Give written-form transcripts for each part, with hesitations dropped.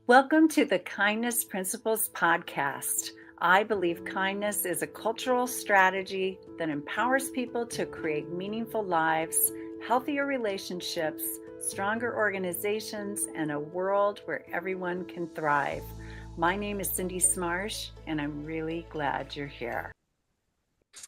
Welcome to the Kindness Principles podcast. I believe kindness is a cultural strategy that empowers people to create meaningful lives, healthier relationships, stronger organizations, and a world where everyone can thrive. My name is Cindy Smarsh, and I'm really glad you're here.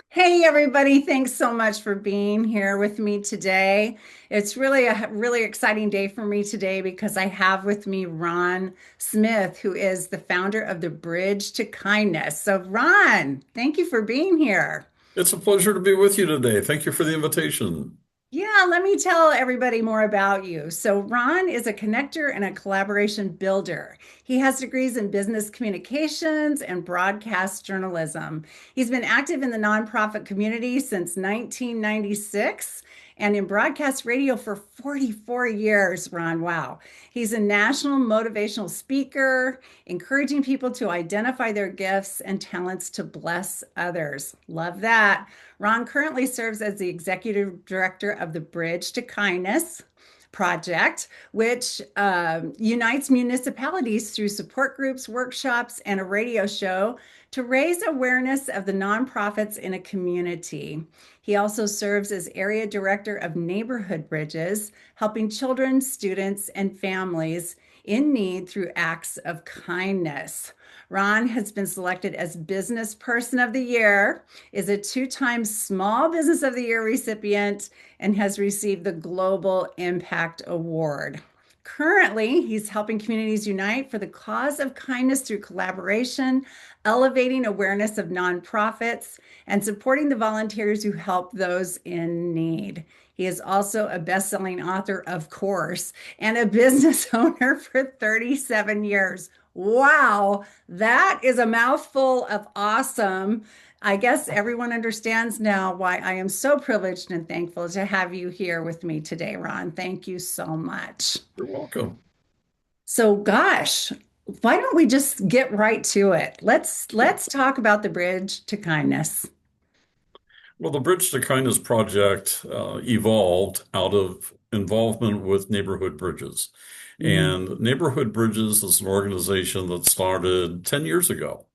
Hey everybody, thanks so much for being here with me today. It's really a really exciting day for me today because I have with me Ron Smith, who is the founder of the Bridge to Kindness. So Ron, thank you for being here. It's a pleasure to be with you today. Thank you for the invitation. Yeah, let me tell everybody more about you. So, Ron is a connector and a collaboration builder. He has degrees in business communications and broadcast journalism. He's been active in the nonprofit community since 1996 and in broadcast radio for 44 years, Ron. Wow. He's a national motivational speaker, encouraging people to identify their gifts and talents to bless others. Love that. Ron currently serves as the executive director of the Bridge to Kindness project, which unites municipalities through support groups, workshops, and a radio show to raise awareness of the nonprofits in a community. He also serves as area director of neighborhood bridges, helping children, students, and families in need through acts of kindness. Ron has been selected as Business Person of the Year, is a two-time Small Business of the Year recipient, and has received the Global Impact Award. Currently, he's helping communities unite for the cause of kindness through collaboration, elevating awareness of nonprofits, and supporting the volunteers who help those in need. He is also a best-selling author, of course, and a business owner for 37 years. Wow, that is a mouthful of awesome. I guess everyone understands now why I am so privileged and thankful to have you here with me today, Ron. Thank you so much. You're welcome. So, gosh, why don't we just get right to it? Let's talk about the bridge to kindness. Well, the Bridge to Kindness project evolved out of involvement with Neighborhood Bridges. Mm, And Neighborhood Bridges is an organization that started 10 years ago.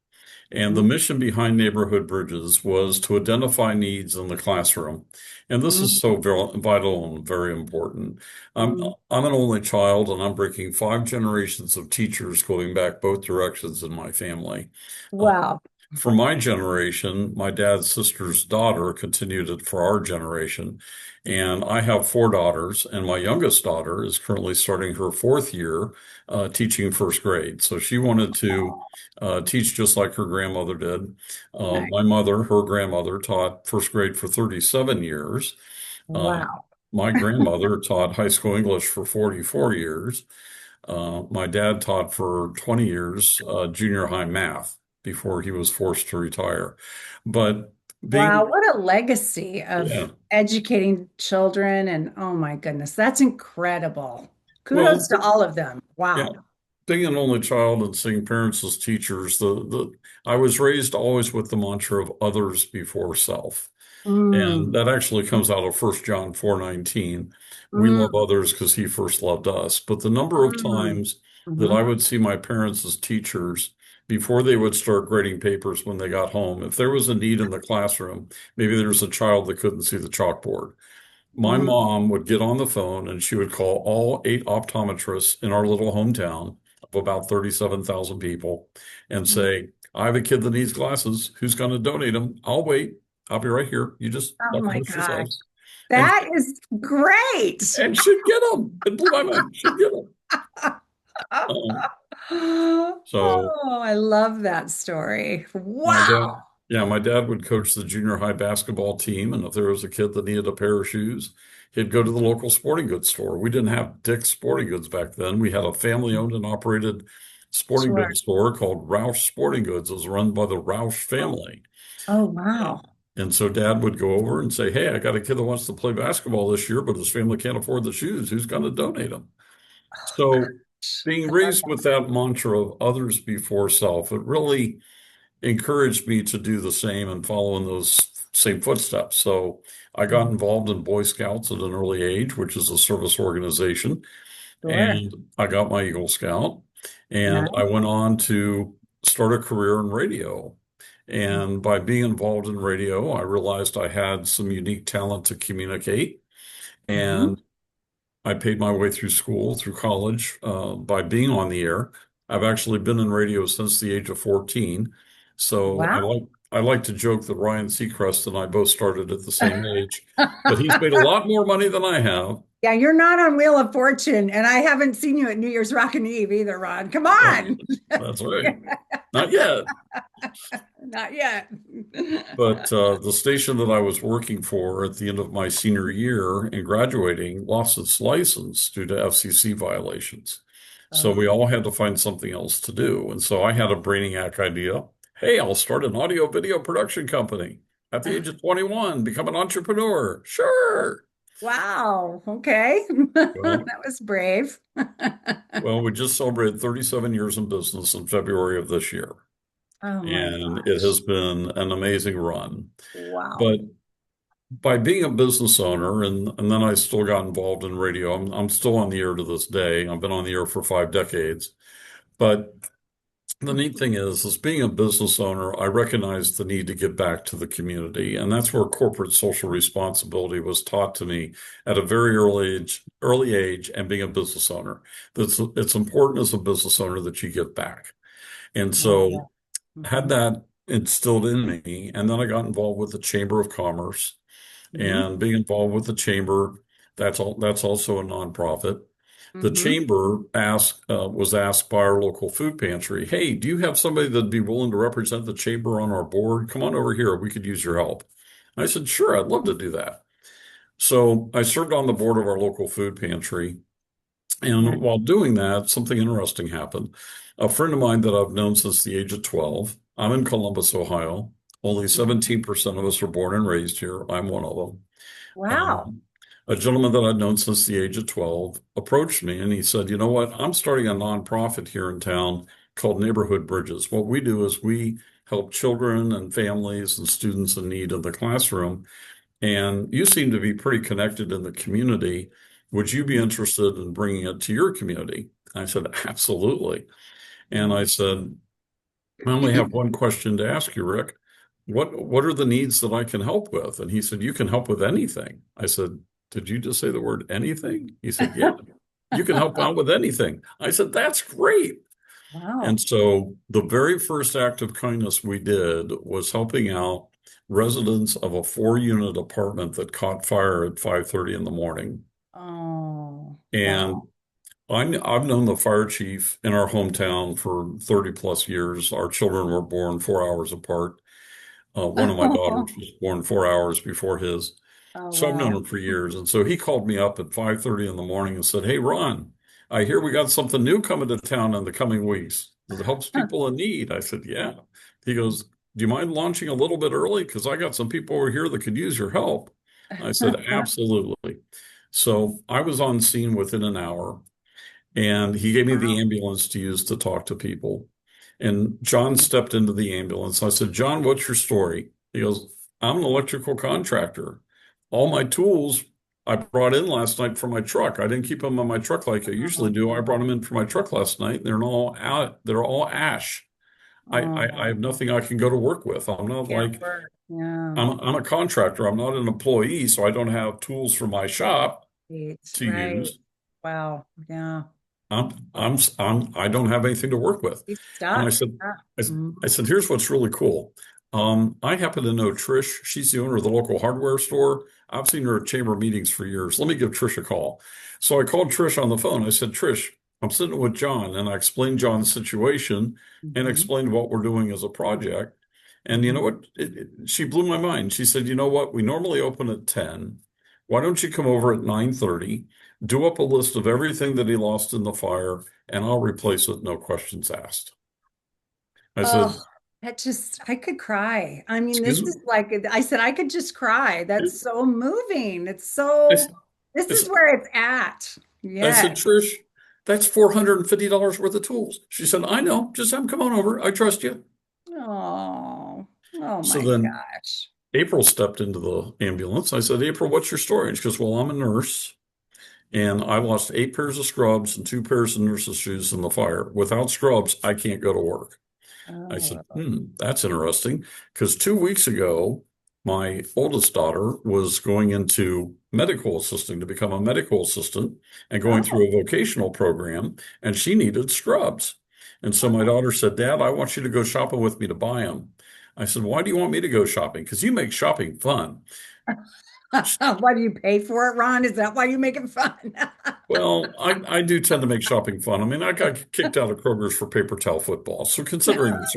And the mm, mission behind Neighborhood Bridges was to identify needs in the classroom. And this is mm, so vital and very important. I'm, mm. I'm an only child, and I'm breaking five generations of teachers going back both directions in my family. Uh, Wow. for my generation, my dad's sister's daughter continued it for our generation. And I have four daughters, and my youngest daughter is currently starting her fourth year teaching first grade. So she wanted to teach just like her grandmother did. Nice. My mother, her grandmother, taught first grade for 37 years. Uh, Wow. my grandmother taught high school English for 44 years. My dad taught for 20 years junior high math before he was forced to retire. But Wow, being, what a legacy of yeah, educating children. And oh my goodness, that's incredible. well, Kudos to all of them. yeah, Wow. being an only child and seeing parents as teachers, the I was raised always with the mantra of others before self. And Mm, that actually comes out of 1 John 4:19. We love mm, others because he first loved us. But the number of mm, times that I mhm, would see my parents as teachers before they would start grading papers when they got home, if there was a need in the classroom, maybe there was a child that couldn't see the chalkboard. My mm, mom would get on the phone and she would call all eight optometrists in our little hometown of about 37,000 people and mm. say, I have a kid that needs glasses. Who's going to donate them? I'll wait. I'll be right here. You just Oh talk my amongst gosh. yourselves. And That is great. and she'd get them. It blew my mind. She'd get them. So Oh, I love that story. my Wow. dad, yeah, my dad would coach the junior high basketball team. And if there was a kid that needed a pair of shoes, he'd go to the local sporting goods store. We didn't have Dick's Sporting Goods back then. We had a family owned and operated sporting Sure. goods store called Roush Sporting Goods. It was run by the Roush family. Oh, wow. And so dad would go over and say, hey, I got a kid that wants to play basketball this year, but his family can't afford the shoes. Who's going to donate them? So being I love raised with that mantra of others before self, it really encouraged me to do the same and follow in those same footsteps. So I got that. involved in Boy Scouts at an early age, which is a service organization, Sure. and I got my Eagle Scout. And I Nice. went on to start a career in radio. And by being involved in radio, I realized I had some unique talent to communicate. Mhm. And I paid my way through school, through college, by being on the air. I've actually been in radio since the age of 14. So Wow. I like to joke that Ryan Seacrest and I both started at the same age, but he's made a lot more money than I have. Yeah, you're not on Wheel of Fortune, and I haven't seen you at New Year's Rockin' Eve either, Ron. Come Uh, on. that's right. Not yet. Not yet. But the station that I was working for at the end of my senior year and graduating lost its license due to FCC violations. So we Oh, all had to find something else to do. And so I had a brainiac idea. Hey, I'll start an audio video production company at the age of 21, become an entrepreneur. Sure. wow. Okay. Well, That was brave. well, we just celebrated 37 years in business in February of this year. Oh my And it gosh. has been an amazing run. Wow. But by being a business owner, and then I still got involved in radio. I'm still on the air to this day. I've been on the air for 5 decades. But the neat thing is being a business owner, I recognize the need to give back to the community. And that's where corporate social responsibility was taught to me at a very early age, and being a business owner. It's important as a business owner that you give back. And Oh, so yeah. had Hmm. that instilled in me. And then I got involved with the Chamber of Commerce. Hmm. And being involved with the chamber, that's also a nonprofit. The Hmm. chamber was asked by our local food pantry, "Hey, do you have somebody that'd be willing to represent the chamber on our board? Come on over here. We could use your help." I said, "Sure, I'd love to do that." So I served on the board of our local food pantry. Nice. And while doing that, something interesting happened. A friend of mine that I've known since the age of 12, I'm in Columbus, Ohio. Only Mhm. 17% of us are born and raised here. I'm one of them. Wow. Um, a gentleman that I'd known since the age of 12 approached me and he said, "You know what? I'm starting a nonprofit here in town called Neighborhood Bridges. What we do is we help children and families and students in need in the classroom. And you seem to be pretty connected in the community. Would you be Mhm. interested in bringing it to your community?" I said, "Absolutely." And I said, "I only have one question to ask you, Rick. What are the needs that I can help with?" And he said, "You can help with anything." I said, "Did you just say the word anything?" He said, "Yeah, you can help out with anything." I said, "That's great." And Wow. so the very first act of kindness we did was helping out residents of a 4-unit apartment that caught fire at 5:30 in the morning. Oh, wow. And I've known the fire chief in our hometown for 30 plus years. Our children were born 4 hours apart. One of my daughters was born 4 hours before his. Oh, So I've known wow. him for years. And so he called me up at 5:30 in the morning and said, "Hey, Ron, I hear we got something new coming to town in the coming weeks that helps people in need." I said, "Yeah." He goes, "Do you mind launching a little bit early? Because I got some people over here that could use your help." I said, "Absolutely." So I was on scene within an hour. And he gave me the Wow. ambulance to use to talk to people. And John stepped into the ambulance. I said, "John, what's your story?" He goes, "I'm an electrical contractor. All my tools I brought in last night for my truck. I didn't keep them on my truck like I usually do. I brought them in for my truck last night. They're all out. They're all ash. I Oh, have nothing I can go to work with. I'm not can't like, work. Yeah. I'm a contractor. I'm not an employee, so I don't have tools for my shop It's to right. use. Wow. Yeah. I don't have anything to work with." He's And stuck. Yeah. Mhm. I said, "Here's what's really cool. I happen to know Trish. She's the owner of the local hardware store. I've seen her at chamber meetings for years. Let me give Trish a call." So I called Trish on the phone. I said, "Trish, I'm sitting with John," and I explained John's situation and Mhm. explained what we're doing as a project. And you know Mhm. what? She blew my mind. She said, "You know what? We normally open at 10. Why don't you come over at 9:30? Do up a list of everything that he lost in the fire, and I'll replace it, no questions asked." I Oh, said, that just, I could cry. I mean, this "Excuse me?" is like, I said, I could just cry. That's so moving. It's I, so, s- this I is s- where it's at. I said, Yes. "Trish, that's $450 worth of tools." She said, "I know. Just have them come on over. I trust you." Oh, oh So my then gosh. April stepped into the ambulance. I said, "April, what's your story?" And she goes, "Well, I'm a nurse, And I lost 8 pairs of scrubs and 2 pairs of nurse's shoes in the fire. Without scrubs, I can't go to work. I said, Oh, that's interesting. Because 2 weeks ago, my oldest daughter was going into medical assisting to become a medical assistant and going through oh, a vocational program, and she needed scrubs. And so my oh. daughter said, Dad, I want you to go shopping with me to buy them. I said, Why do you want me to go shopping? Because you make shopping fun. Why do you pay for it, Ron? Is that why you make it fun? Well, I do tend to make shopping fun. I mean, I got kicked out of Kroger's for paper towel football. So considering this,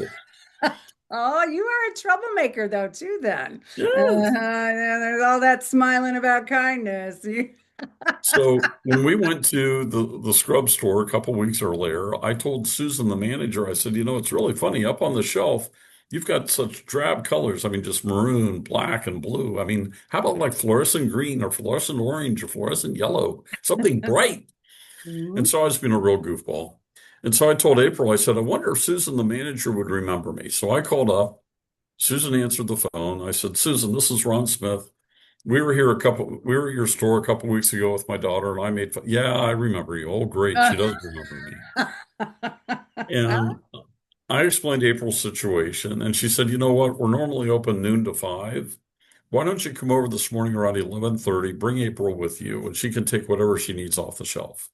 Oh, you are a troublemaker, though, too, then. yes. Yeah, there's all that smiling about kindness. So when we went to the scrub store a couple weeks earlier, I told Susan, the manager, I said, it's really funny. Up on the shelf, you've got such drab colors. I mean, just maroon, black, and blue. I mean, how about like fluorescent green or fluorescent orange or fluorescent yellow? Something bright. And Mhm. so I was being a real goofball. And so I told April, I said, I wonder if Susan, the manager, would remember me. So I called up. Susan answered the phone. I said, Susan, this is Ron Smith. We were at your store a couple weeks ago with my daughter, and I made fun. Yeah, I remember you. Oh, great. She does remember me. And I explained April's situation, and she said, you know what? We're normally open noon to 5. Why don't you come over this morning around 11:30, bring April with you, and she can take whatever she needs off the shelf.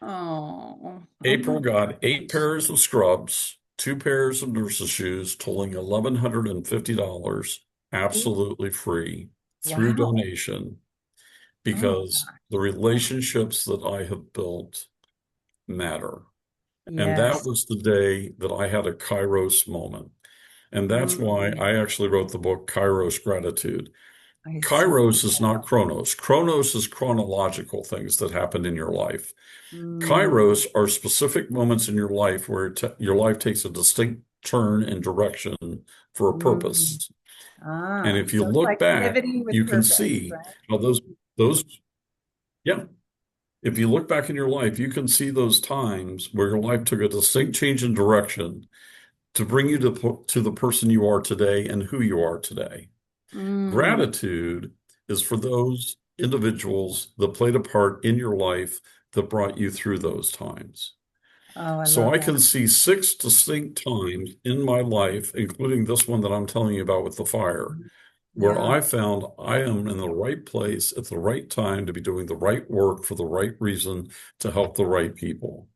Oh, oh my April got eight gosh. pairs of scrubs, 2 pairs of nurse's shoes, totaling $1,150, absolutely free through Wow. donation, Oh, because the wow. relationships that I have built matter. And that Yes. was the day that I had a Kairos moment. And that's why Mm, I actually wrote the book Kairos Gratitude. I see. Kairos is not Chronos. Chronos is chronological things that happened in your life. Mm, Kairos are specific moments in your life where your life takes a distinct turn in direction for a mm. purpose. And Ah, if you so it's look like back, pivoting you with can purpose, see right? how those, yeah, if you look back in your life, you can see those times where your life took a distinct change in direction to bring you to the person you are today and who you are today. Mm. Gratitude is for those individuals that played a part in your life that brought you through those times. Oh, I So love I that. can see 6 distinct times in my life, including this one that I'm telling you about with the fire, where Yeah. I found I am in the right place at the right time to be doing the right work for the right reason to help the right people.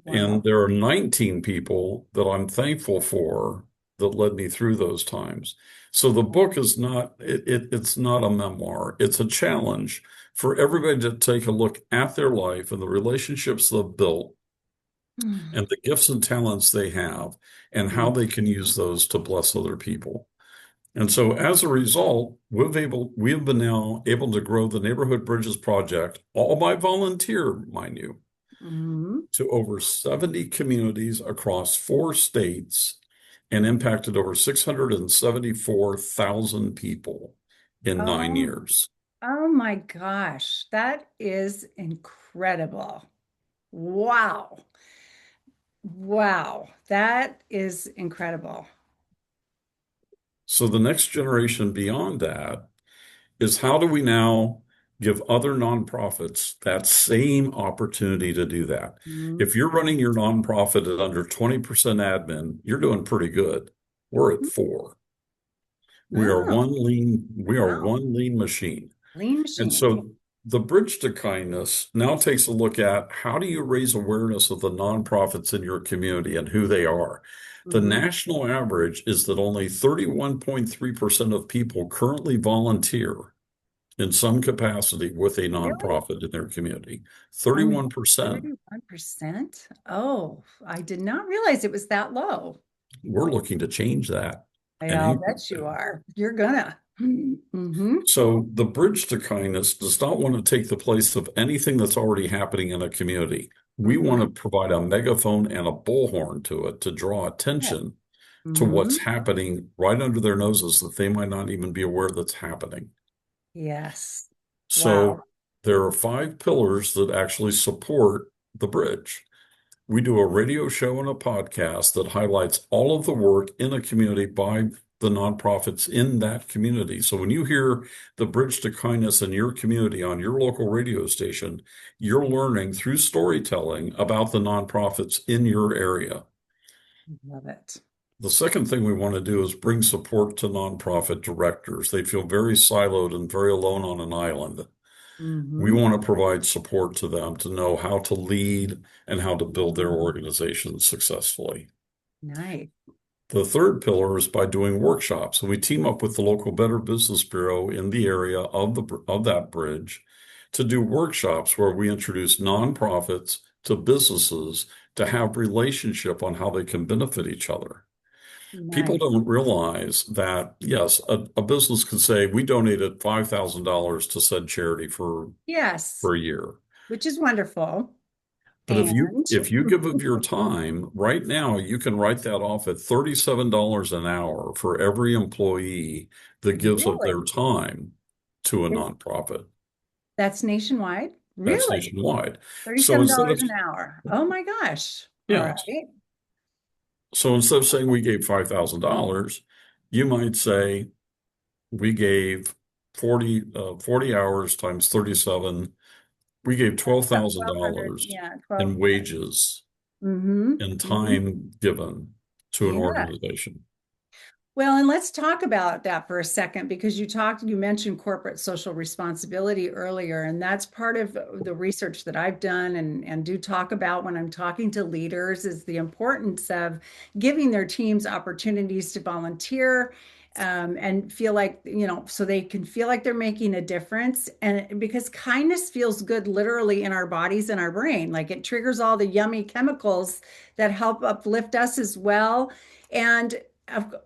And Wow. there are 19 people that I'm thankful for that led me through those times. So the book is not it's not a memoir. It's a challenge for everybody to take a look at their life and the relationships they've built Mm. and the gifts and talents they have and how Mm. they can use those to bless other people. And so as a result, we have been now able to grow the Neighborhood Bridges Project, all by volunteer, mind you, Mm. to over 70 communities across 4 states and impacted over 674,000 people in nine Oh, years. oh my gosh. That is incredible. Wow. Wow. That is incredible. So the next generation beyond that is how do we now give other nonprofits that same opportunity to do that? Mm. If you're running your nonprofit at under 20% admin, you're doing pretty good. We're at 4. Oh, We are wow. one lean machine. Lean And machine. so the Bridge to Kindness now takes a look at how do you raise awareness of the nonprofits in your community and who they are. The Hmm. national average is that only 31.3% of people currently volunteer in some capacity with a Really? nonprofit in their community. Only 31%. 31%? Oh, I did not realize it was that low. We're looking to change that and Yeah, I'll increase bet you that. are. You're gonna. Mm-hmm. So the Bridge to Kindness does not want to take the place of anything that's already happening in a community. We want Mm-hmm. to provide a megaphone and a bullhorn to it to draw attention to Mm-hmm. what's happening right under their noses that they might not even be aware that's happening. Yes. Wow. So there are 5 pillars that actually support the bridge. We do a radio show and a podcast that highlights all of the work in a community by the nonprofits in that community. So when you hear the Bridge to Kindness in your community on your local radio station, you're learning through storytelling about the nonprofits in your area. Love it. The second thing we want to do is bring support to nonprofit directors. They feel very siloed and very alone on an island. We Hmm. want to provide support to them to know how to lead and how to build their organization successfully. Nice. The third pillar is by doing workshops. So we team up with the local Better Business Bureau in the area of that bridge to do workshops where we introduce nonprofits to businesses to have relationship on how they can benefit each other. People Nice. don't realize that, yes, a business can say, we donated $5,000 to said charity Yes, for a year. which is wonderful. But if you And if you give of your time right now, you can write that off at $37 an hour for every employee that gives of their really, time to a Is- nonprofit. that's nationwide? That's Really? nationwide. So instead of $37 an hour. Oh my gosh. All yeah, right. so instead of saying we gave $5,000, you might say we gave 40 hours times 37. We gave About 1,200. $12,000 Yeah, in 12. wages Mm-hmm. and Mm-hmm. time given to an Yeah. organization. Well, and let's talk about that for a second because you mentioned corporate social responsibility earlier, and that's part of the research that I've done and do talk about when I'm talking to leaders is the importance of giving their teams opportunities to volunteer, and feel like, so they can feel like they're making a difference. And because kindness feels good literally in our bodies and our brain, like it triggers all the yummy chemicals that help uplift us as well. And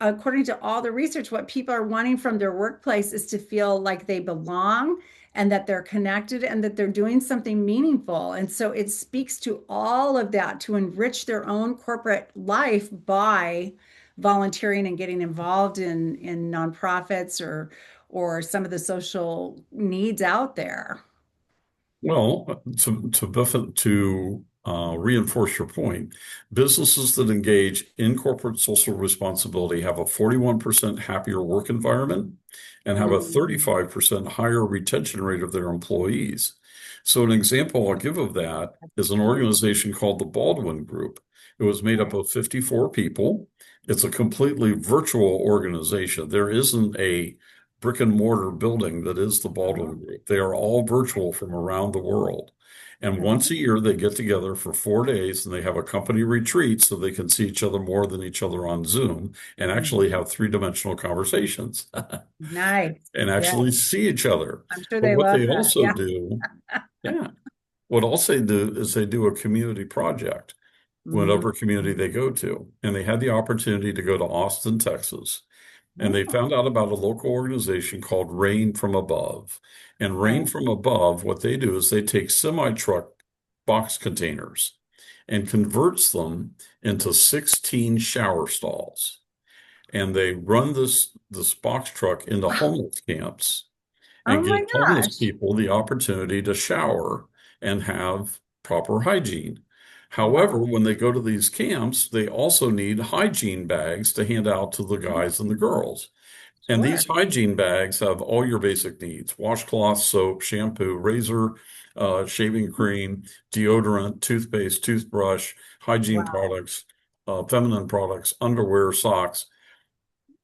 according to all the research, what people are wanting from their workplace is to feel like they belong and that they're connected and that they're doing something meaningful. And so it speaks to all of that to enrich their own corporate life by volunteering and getting involved in nonprofits or some of the social needs out there. Well, to reinforce your point, businesses that engage in corporate social responsibility have a 41% happier work environment and have a Mm, 35% higher retention rate of their employees. So an example I'll give of that is an great. organization called the Baldwin Group. It was made up Okay. of 54 people. It's a completely virtual organization. There isn't a brick and mortar building that is the Oh, Baldwin Group. They are all virtual from around the world. And okay. once a year, they get together for 4 days and they have a company retreat so they can see each other more than each other on Zoom and actually Mhm. have three-dimensional conversations Nice. and Yeah, actually see each other. I'm sure But they what love they that. also Yeah. do, yeah, what else they do is they do a community project, Mhm. whatever community they go to. And they had the opportunity to go to Austin, Texas, and they Oh, found out about a local organization called Rain from Above. And Rain okay. from Above, what they do is they take semi-truck box containers and converts them into 16 shower stalls. And they run this box truck into homeless camps Oh and my give homeless gosh. people the opportunity to shower and have proper hygiene. However, Wow. when they go to these camps, they also need hygiene bags to hand out to the guys and the girls. And these Sure. hygiene bags have all your basic needs: washcloth, soap, shampoo, razor, shaving cream, deodorant, toothpaste, toothbrush, hygiene Wow. products, feminine products, underwear, socks.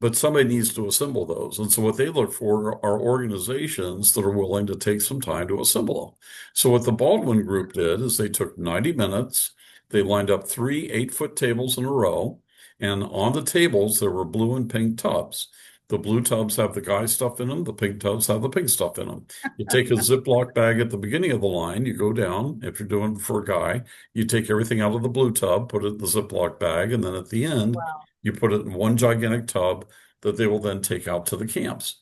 But somebody needs to assemble those. And so what they look for are organizations that are willing to take some time to assemble them. So what the Baldwin Group did is they took 90 minutes, they lined up three 8-foot tables in a row, and on the tables there were blue and pink tubs. The blue tubs have the guy stuff in them, the pink tubs have the pink stuff in them. You take a Ziploc bag at the beginning of the line, you go down, if you're doing it for a guy, you take everything out of the blue tub, put it in the Ziploc bag, and then at the end, Wow. you put it in one gigantic tub that they will then take out to the camps.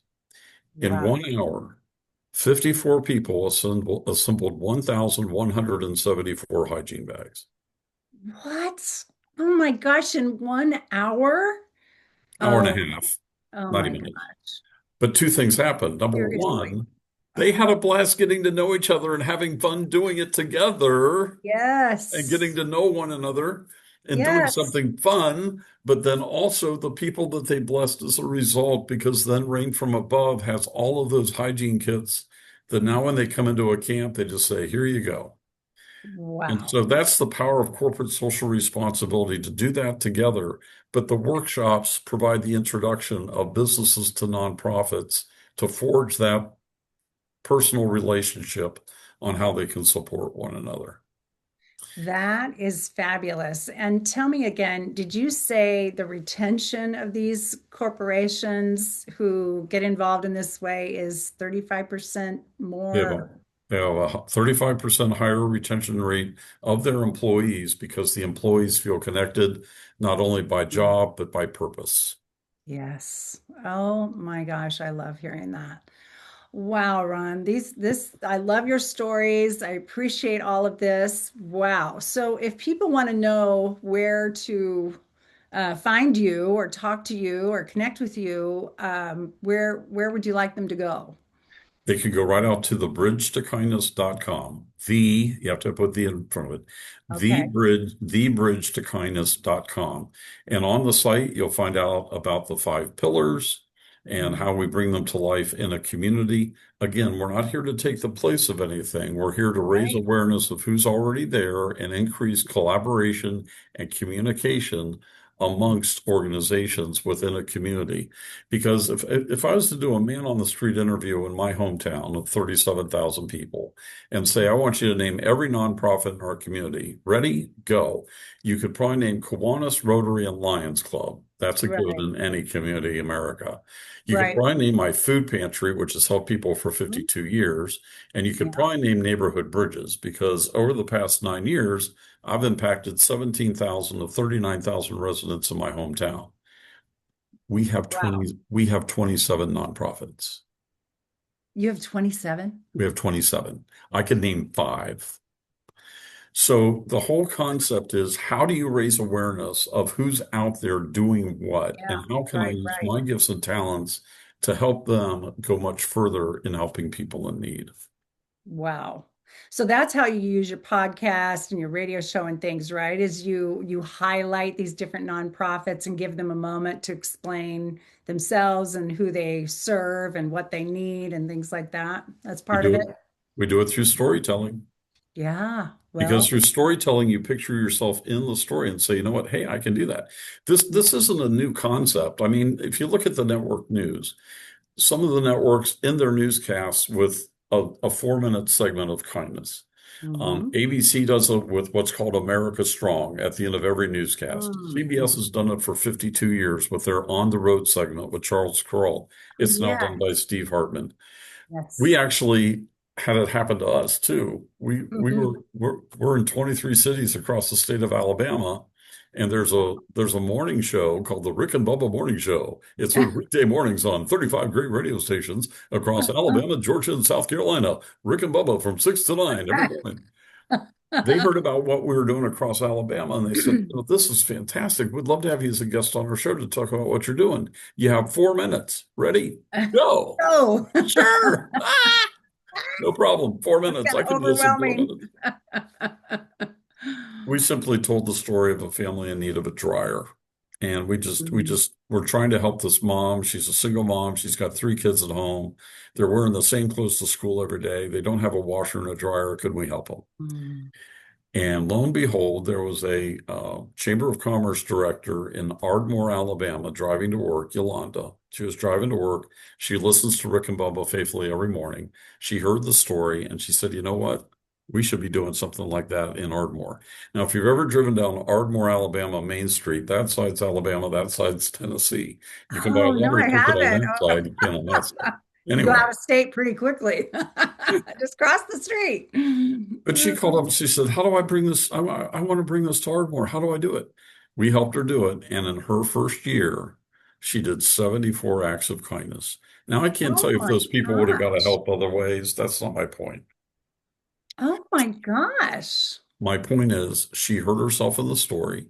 In Wow. 1 hour, 54 people assembled 1,174 hygiene bags. What? Oh my gosh, in 1 hour? Hour and Oh, a half, oh 90 my minutes. gosh. But two things happened. Number Seriously. one, they had a blast getting to know each other and having fun doing it together and getting Yes. to know one another. and doing Yes. something fun, but then also the people that they blessed as a result, because then Rain from Above has all of those hygiene kits that now when they come into a camp, they just say, here you go. And Wow. so that's the power of corporate social responsibility to do that together. But the workshops provide the introduction of businesses to nonprofits to forge that personal relationship on how they can support one another. That is fabulous. And tell me again, did you say the retention of these corporations who get involved in this way is 35% They have a, more? they have a 35% higher retention rate of their employees because the employees feel connected not only by job, but by purpose. Yes. Oh my gosh, I love hearing that. Wow, Ron, I love your stories. I appreciate all of this. Wow. So if people want to know where to find you or talk to you or connect with you, where would you like them to go? They could go right out to thebridgetokindness.com. You have to put the in front of it. Okay. Thebridgetokindness.com. And on the site, you'll find out about the 5 pillars and how we bring them to life in a community. Again, we're not here to take the place of anything. We're here to raise Right. awareness of who's already there and increase collaboration and communication amongst organizations within a community. Because if I was to do a man on the street interview in my hometown of 37,000 people and say, I want you to name every nonprofit in our community, ready, go. You could probably name Kiwanis, Rotary, and Lions Club. That's a good Right. in any community in America. You could Right. probably name my food pantry, which has helped people for Mhm. 52 years. And you could Yeah. probably name neighborhood bridges because over the past 9 years, I've impacted 17,000 of 39,000 residents in my hometown. Wow. We have 27 nonprofits. You have 27? We have 27. I can name 5. So the whole concept is how do you raise awareness of who's out there doing what Yeah. and how can I Right. use Right. my gifts and talents to help them go much further in helping people in need? Wow. So that's how you use your podcast and your radio show and things, right? Is you highlight these different nonprofits and give them a moment to explain themselves and who they serve and what they need and things like that. That's We part of do it. it. We do it through storytelling. Yeah. Because Well, through storytelling, you picture yourself in the story and say, you know what? Hey, I can do that. This isn't a new concept. I mean, if you look at the network news, some of the networks in their newscasts with a 4-minute segment of kindness. hmm ABC does it with what's called America Strong at the end of every newscast. CBS hmm has done it for 52 years with their On the Road segment with Charles Kurl. It's now Yeah. done by Steve Hartman. We Yes. actually had it happen to us too. hmm We're in 23 cities across the state of Alabama, and there's a morning show called the Rick and Bubba Morning Show. It's heard weekday mornings on 35 great radio stations across Alabama, Georgia, and South Carolina. Rick and Bubba from 6 to 9 every morning. They heard about what we were doing across Alabama, and they said, "Oh, this is fantastic. We'd love to have you as a guest on our show to talk about what you're doing. You have 4 minutes. Ready? Go." Oh, Sure. No problem. 4 minutes. kind I of can listen for a overwhelming. minute. We simply told the story of a family in need of a dryer. And we're trying to help this mom. She's a single mom. She's got 3 kids at home. They're wearing the same clothes to school every day. They don't have a washer and a dryer. Could we help them? Mm. And lo and behold, there was a Chamber of Commerce director in Ardmore, Alabama, driving to work, Yolanda. She was driving to work. She listens to Rick and Bubba faithfully every morning. She heard the story and she said, you know what? We should be doing something like that in Ardmore. Now, if you've ever driven down Ardmore, Alabama, Main Street, that side's Alabama, that side's Tennessee. You can buy a Oh, no, lottery I ticket on haven't. that side, you can on that side. You can go Anyway, out of state pretty quickly. Just cross the street. but she called up and she said, how do I bring this? I want to bring this to Ardmore. How do I do it? We helped her do it. And in her first year, she did 74 acts of kindness. Now, I can't Oh tell you if my those people would have got to gosh. help other ways. That's not my point. Oh my gosh. My point is, she heard herself in the story,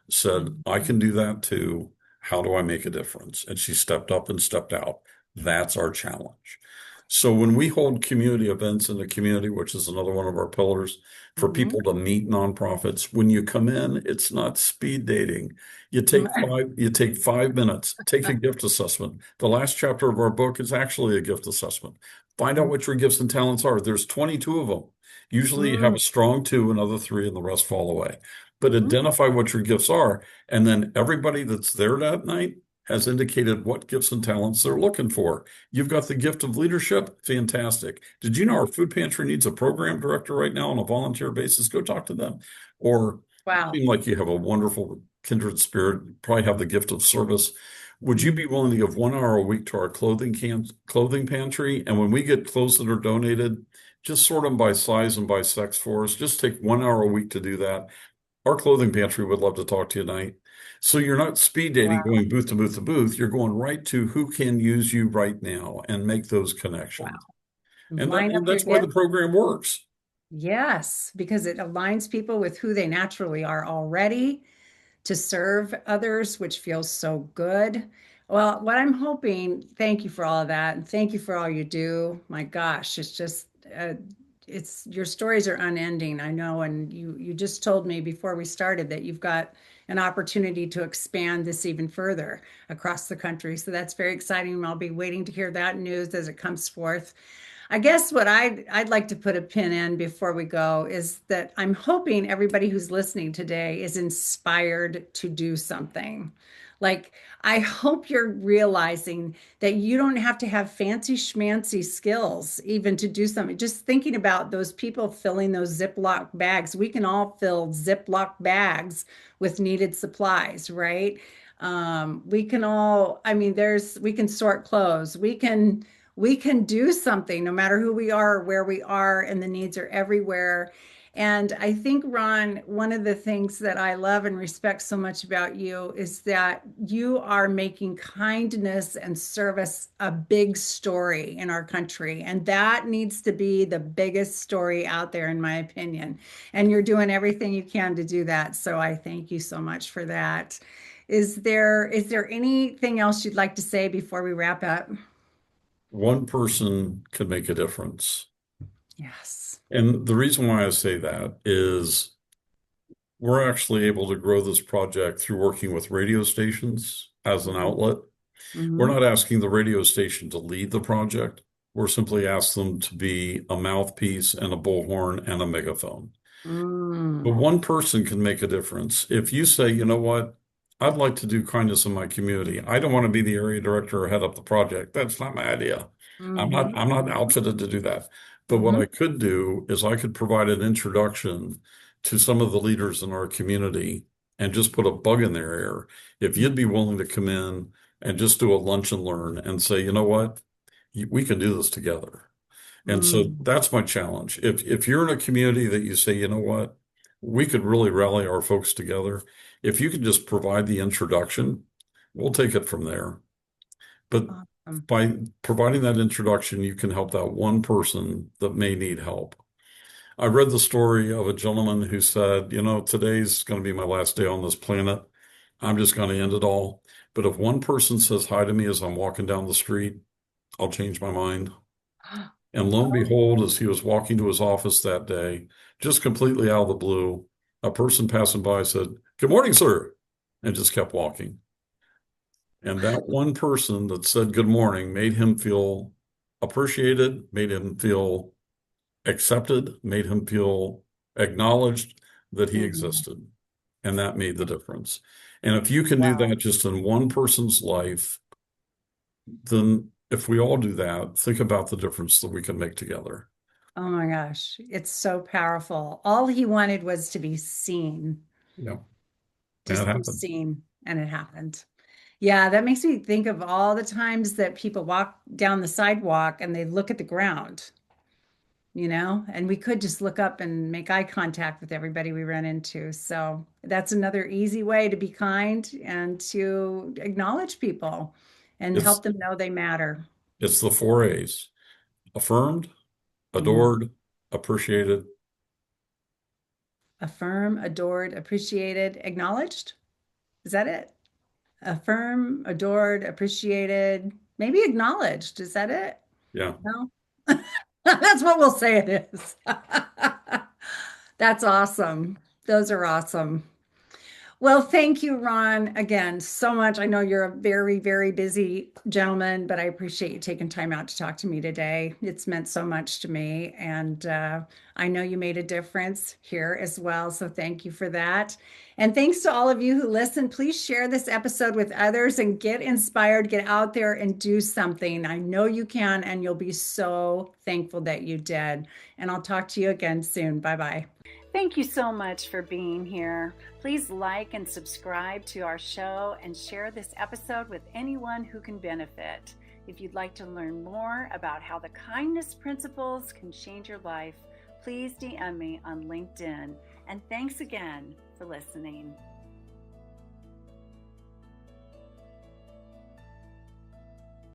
said, I can Mhm. do that too. How do I make a difference? And she stepped up and stepped out. That's our challenge. So when we hold community events in the community, which is another one of our pillars for Hmm. people to meet nonprofits, when you come in, it's not speed dating. You take 5 minutes, take a gift assessment. The last chapter of our book is actually a gift assessment. Find out what your gifts and talents are. There's 22 of them. Usually you have a strong two, another three, and the rest fall away. But identify what your gifts are, and then everybody that's there that night has indicated what gifts and talents they're looking for. You've got the gift of leadership. Fantastic. Did you know our food pantry needs a program director right now on a volunteer basis? Go talk to them. Or you Wow. seem like you have a wonderful kindred spirit, probably have the gift of service. Would you be willing to give 1 hour a week to our clothing pantry? And when we get clothes that are donated, just sort them by size and by sex for us. Just take 1 hour a week to do that. Our clothing pantry would love to talk to you tonight. So you're not speed dating, Wow. going booth to booth to booth. You're going right to who can use you right now and make those connections. And Line up your that's why the gift. program works. Yes, because it aligns people with who they naturally are already to serve others, which feels so good. Well, what I'm hoping, thank you for all of that, and thank you for all you do. My gosh, it's just, it's your stories are unending. I know, and you just told me before we started that you've got an opportunity to expand this even further across the country. So that's very exciting. I'll be waiting to hear that news as it comes forth. I guess what I'd like to put a pin in before we go is that I'm hoping everybody who's listening today is inspired to do something. Like, I hope you're realizing that you don't have to have fancy schmancy skills even to do something. Just thinking about those people filling those Ziploc bags. We can all fill Ziploc bags with needed supplies, right? We can all, I mean, we can sort clothes. We can do something no matter who we are or where we are, and the needs are everywhere. And I think, Ron, one of the things that I love and respect so much about you is that you are making kindness and service a big story in our country. And that needs to be the biggest story out there, in my opinion. And you're doing everything you can to do that. So I thank you so much for that. Is there anything else you'd like to say before we wrap up? One person can make a difference. Yes. And the reason why I say that is we're actually able to grow this project through working with radio stations as an Mhm. outlet. We're Mhm. not asking the radio station to lead the project. We're simply asking them to be a mouthpiece and a bullhorn and a megaphone. But Mm. one person can make a difference. If you say, you know what, I'd like to do kindness in my community. I don't want to be the area director or head up the project. That's not my idea. Mhm. I'm not outfitted to do that. But what Mhm. I could do is I could provide an introduction to some of the leaders in our community and just put a bug in their ear. If you'd be willing to come in and just do a lunch and learn and say, you know what, we can do this together. And so Mm. that's my challenge. If you're in a community that you say, you know what, we could really rally our folks together. If you can just provide the introduction, we'll take it from there. But Awesome. by providing that introduction, you can help that one person that may need help. I read the story of a gentleman who said, you know, today's going to be my last day on this planet. I'm just going to end it all. But if one person says hi to me as I'm walking down the street, I'll change my mind. And lo and behold, as he was walking to his office that day, just completely out of the blue, a person passing by said, "Good morning, sir," and just kept walking. And that one person that said good morning made him feel appreciated, made him feel accepted, made him feel acknowledged that he Mhm. existed. And that made the difference. And if you can do Wow. that just in one person's life, then if we all do that, think about the difference that we can make together. Oh my gosh. It's so powerful. All he wanted was to be seen, Yeah. And it just be happened. seen, and it happened. Yeah, that makes me think of all the times that people walk down the sidewalk and they look at the ground, and we could just look up and make eye contact with everybody we run into. So that's another easy way to be kind and to acknowledge people and It's help them know they matter. it's the four A's: affirmed, Mm. adored, appreciated. Affirm, adored, appreciated, acknowledged. Is that it? Affirm, adored, appreciated, maybe acknowledged. Is that it? Yeah. No? That's what we'll say it is. That's awesome. Those are awesome. Well, thank you, Ron, again, so much. I know you're a very, very busy gentleman, but I appreciate you taking time out to talk to me today. It's meant so much to me. And I know you made a difference here as well. So thank you for that. And thanks to all of you who listen. Please share this episode with others and get inspired, get out there and do something. I know you can, and you'll be so thankful that you did. And I'll talk to you again soon. Bye bye. Thank you so much for being here. Please like and subscribe to our show and share this episode with anyone who can benefit. If you'd like to learn more about how the kindness principles can change your life, please DM me on LinkedIn. And thanks again for listening.